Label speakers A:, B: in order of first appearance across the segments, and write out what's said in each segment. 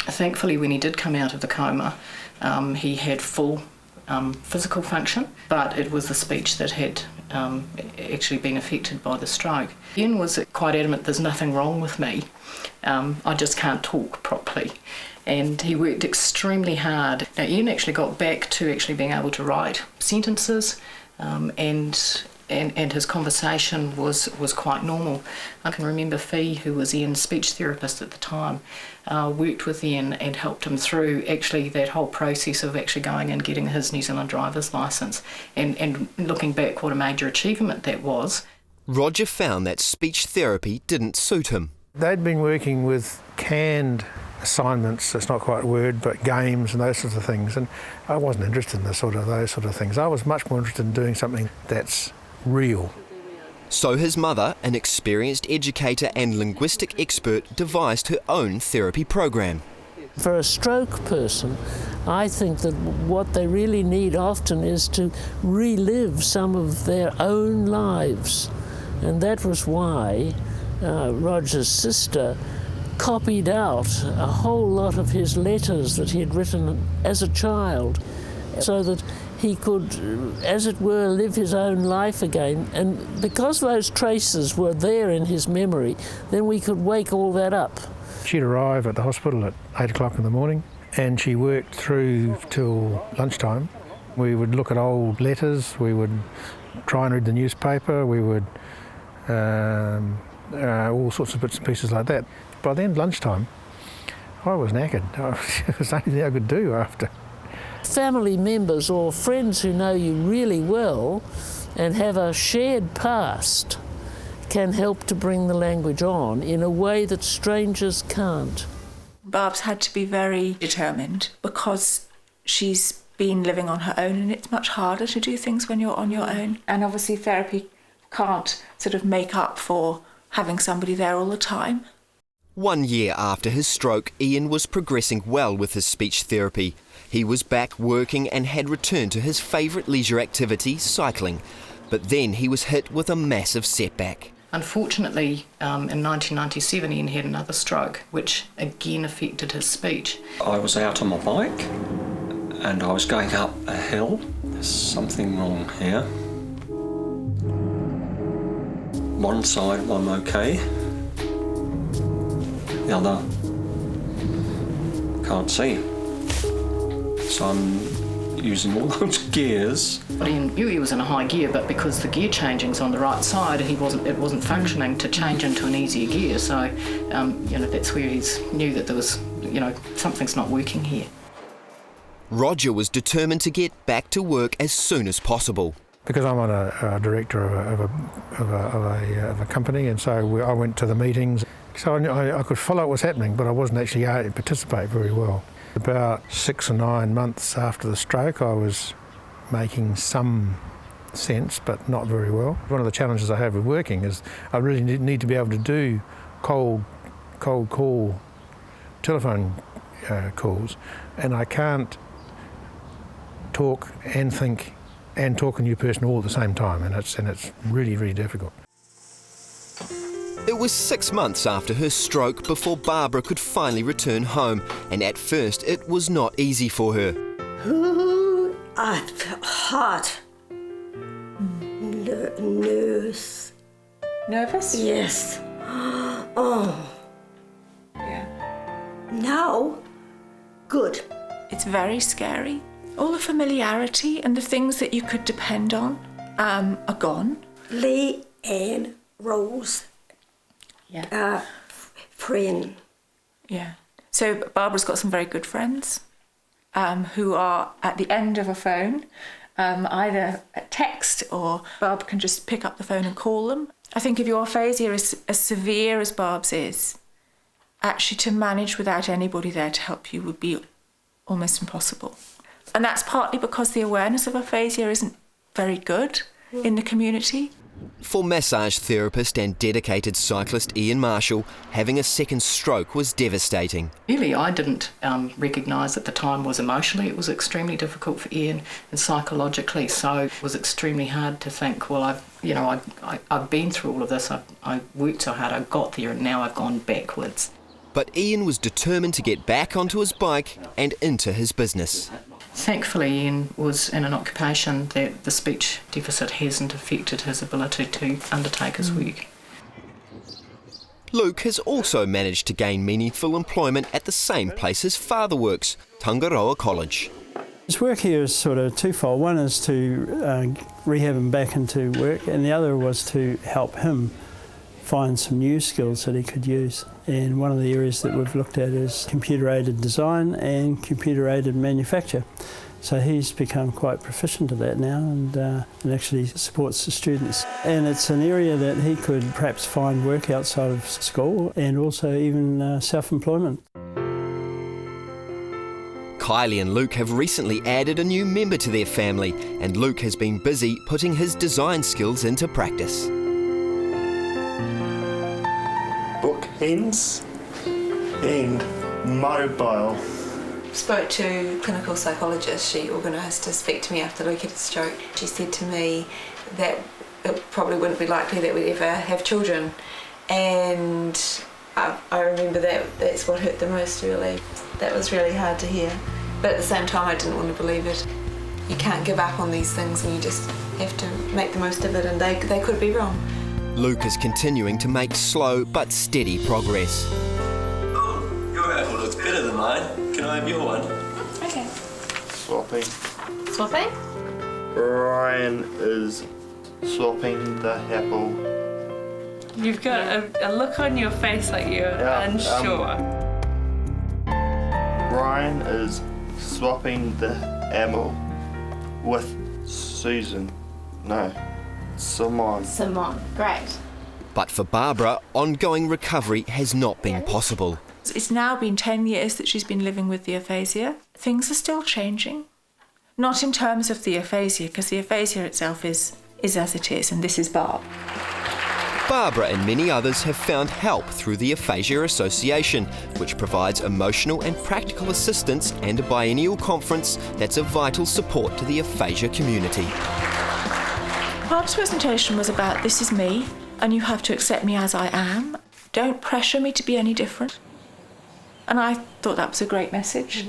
A: Thankfully, when he did come out of the coma, he had full physical function, but it was the speech that had actually been affected by the stroke. Ian was quite adamant, there's nothing wrong with me, I just can't talk properly. And he worked extremely hard. Now, Ian actually got back to actually being able to write sentences, and his conversation was quite normal. I can remember Fee, who was Ian's speech therapist at the time, worked with Ian and helped him through actually that whole process of actually going and getting his New Zealand driver's licence. And looking back, what a major achievement that was.
B: Roger found that speech therapy didn't suit him.
C: They'd been working with canned assignments, it's not quite a word, but games and those sorts of things, and I wasn't interested in those sort of things. I was much more interested in doing something that's real.
B: So his mother, an experienced educator and linguistic expert, devised her own therapy program.
D: For a stroke person, I think that what they really need often is to relive some of their own lives. And that was why Roger's sister copied out a whole lot of his letters that he had written as a child, so that he could, as it were, live his own life again. And because those traces were there in his memory, then we could wake all that up.
C: She'd arrive at the hospital at 8 o'clock in the morning, and she worked through till lunchtime. We would look at old letters, we would try and read the newspaper, we would all sorts of bits and pieces like that. By then, lunchtime, I was knackered. It was the only thing I could do after.
D: Family members or friends who know you really well and have a shared past can help to bring the language on in a way that strangers can't.
E: Barb's had to be very determined because she's been living on her own, and it's much harder to do things when you're on your own. And obviously therapy can't sort of make up for having somebody there all the time.
B: 1 year after his stroke, Ian was progressing well with his speech therapy. He was back working and had returned to his favourite leisure activity, cycling. But then he was hit with a massive setback.
A: Unfortunately, in 1997, Ian had another stroke, which again affected his speech.
F: I was out on my bike and I was going up a hill. There's something wrong here. One side I'm okay, the other can't see. So I'm using all those gears.
A: Ian knew he was in a high gear, but because the gear changing's on the right side, it wasn't functioning to change into an easier gear. So, that's where he knew that there was, something's not working here.
B: Roger was determined to get back to work as soon as possible.
C: Because I'm on a director of a company, and so I went to the meetings. So I could follow what was happening, but I wasn't actually able to participate very well. About 6 or 9 months after the stroke, I was making some sense, but not very well. One of the challenges I have with working is I really need to be able to do cold call telephone calls, and I can't talk and think and talk to a new person all at the same time, and it's really, really difficult.
B: It was 6 months after her stroke before Barbara could finally return home, and at first it was not easy for her.
G: Ooh, I felt hot. Nervous.
E: Nervous?
G: Yes. Oh.
E: Yeah.
G: Now, good.
E: It's very scary. All the familiarity and the things that you could depend on are gone.
G: Lee and Rose.
E: Yeah.
G: Friend.
E: Yeah. So Barbara's got some very good friends who are at the end of a phone, either a text or Barb can just pick up the phone and call them. I think if your aphasia is as severe as Barb's is, actually to manage without anybody there to help you would be almost impossible. And that's partly because the awareness of aphasia isn't very good in the community.
B: For massage therapist and dedicated cyclist Ian Marshall, having a second stroke was devastating.
A: Really, I didn't recognise at the time was emotionally. It was extremely difficult for Ian, and psychologically, so it was extremely hard to think, well, I've been through all of this. I worked so hard, I got there, and now I've gone backwards.
B: But Ian was determined to get back onto his bike and into his business.
A: Thankfully, Ian was in an occupation that the speech deficit hasn't affected his ability to undertake his work.
B: Luke has also managed to gain meaningful employment at the same place his father works, Tangaroa College.
H: His work here is sort of twofold. One is to rehab him back into work, and the other was to help him find some new skills that he could use. And one of the areas that we've looked at is computer-aided design and computer-aided manufacture. So he's become quite proficient at that now and actually supports the students. And it's an area that he could perhaps find work outside of school and also even self-employment.
B: Kylie and Luke have recently added a new member to their family, and Luke has been busy putting his design skills into practice.
I: Bookends and mobile.
J: Spoke to a clinical psychologist. She organised to speak to me after Luke had a stroke. She said to me that it probably wouldn't be likely that we'd ever have children, and I remember that's what hurt the most, really. That was really hard to hear, but at the same time I didn't want to believe it. You can't give up on these things, and you just have to make the most of it, and they could be wrong.
B: Luke is continuing to make slow but steady progress.
K: Oh, your apple looks better than mine. Can I have your one?
J: Okay.
I: Swapping.
J: Swapping?
I: Ryan is swapping the apple.
L: You've got a look on your face like you're unsure.
I: Ryan is swapping the apple with Susan. No, Simone.
J: Simone, great.
B: But for Barbara, ongoing recovery has not been possible.
E: It's now been 10 years that she's been living with the aphasia. Things are still changing. Not in terms of the aphasia, because the aphasia itself is as it is, and this is Barb.
B: Barbara and many others have found help through the Aphasia Association, which provides emotional and practical assistance, and a biennial conference that's a vital support to the aphasia community.
E: Barb's presentation was about, this is me, and you have to accept me as I am. Don't pressure me to be any different. And I thought that was a great message.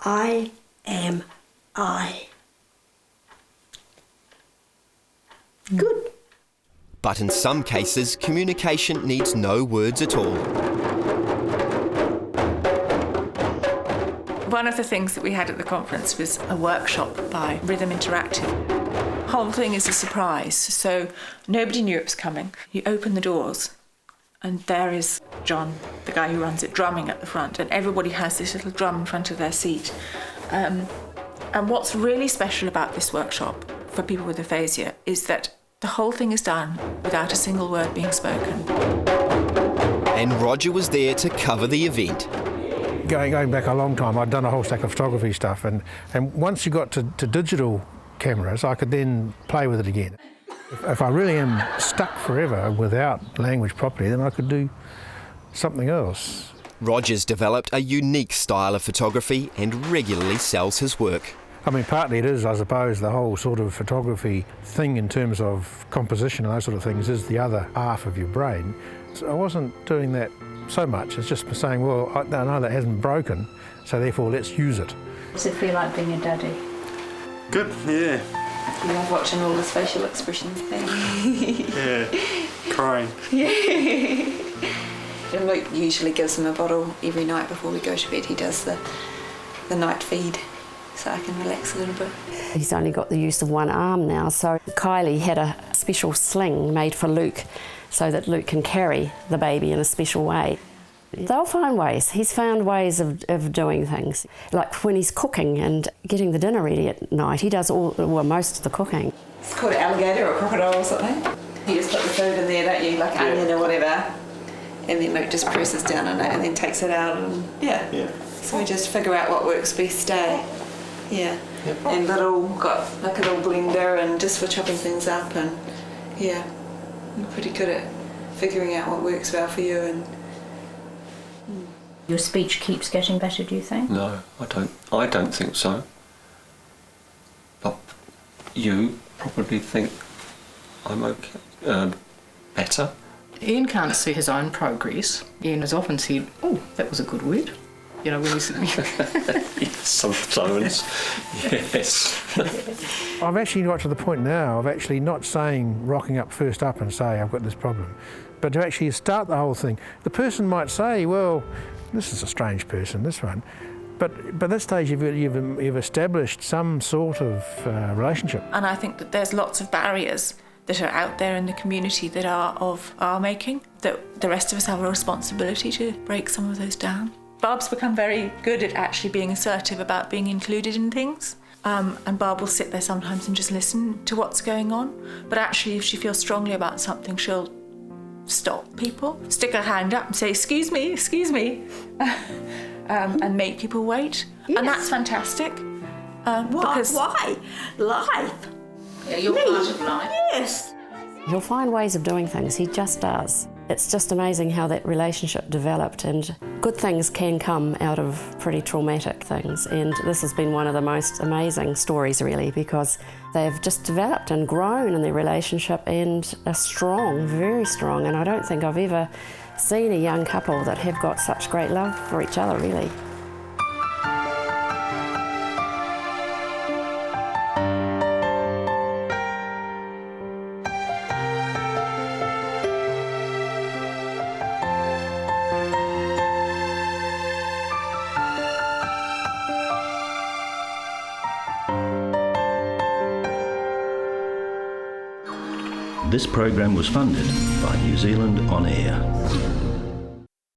G: I am I. Good.
B: But in some cases, communication needs no words at all.
E: One of the things that we had at the conference was a workshop by Rhythm Interactive. The whole thing is a surprise, so nobody knew it was coming. You open the doors, and there is John, the guy who runs it, drumming at the front, and everybody has this little drum in front of their seat. And what's really special about this workshop for people with aphasia is that the whole thing is done without a single word being spoken.
B: And Roger was there to cover the event.
C: Going back a long time, I'd done a whole stack of photography stuff, and once you got to digital cameras, I could then play with it again. If I really am stuck forever without language properly, then I could do something else.
B: Roger's developed a unique style of photography and regularly sells his work.
C: I mean, partly it is, I suppose, the whole sort of photography thing in terms of composition and those sort of things is the other half of your brain. So I wasn't doing that so much. It's just saying, well, I know that hasn't broken, so therefore let's use it.
J: Does it feel like being a daddy?
I: Good, yeah.
J: You love watching all his facial expressions things.
I: Yeah, crying.
J: And Luke usually gives him a bottle every night before we go to bed. He does the night feed, so I can relax a little bit.
M: He's only got the use of one arm now, so Kylie had a special sling made for Luke so that Luke can carry the baby in a special way. They'll find ways. He's found ways of doing things. Like when he's cooking and getting the dinner ready at night, he does most of the cooking.
J: It's called an alligator or a crocodile or something. You just put the food in there, don't you, like onion or whatever, and then Luke just presses down on it and then takes it out and yeah. So we just figure out what works best day. Yeah. Yep. And got like a little blender and just for chopping things up, and yeah, you're pretty good at figuring out what works well for you. And
N: your speech keeps getting better, do you think?
F: No, I don't think so. But you probably think I'm okay, better.
A: Ian can't see his own progress. Ian has often said, "Oh, that was a good word." You know, when he's...
F: Sometimes, yes.
C: I've actually got to the point now of actually not saying, rocking up first up and say, I've got this problem, but to actually start the whole thing. The person might say, well, this is a strange person, this one. But by this stage, you've established some sort of relationship.
E: And I think that there's lots of barriers that are out there in the community that are of our making, that the rest of us have a responsibility to break some of those down. Barb's become very good at actually being assertive about being included in things. And Barb will sit there sometimes and just listen to what's going on. But actually, if she feels strongly about something, she'll stop people, stick her hand up and say, excuse me, and make people wait. Yes. And that's fantastic.
G: Why? Life.
J: Yeah, you're part of life.
G: Yes.
M: He'll find ways of doing things, he just does. It's just amazing how that relationship developed, and good things can come out of pretty traumatic things, and this has been one of the most amazing stories really, because they've just developed and grown in their relationship and are strong, very strong, and I don't think I've ever seen a young couple that have got such great love for each other really.
O: This program was funded by New Zealand On Air.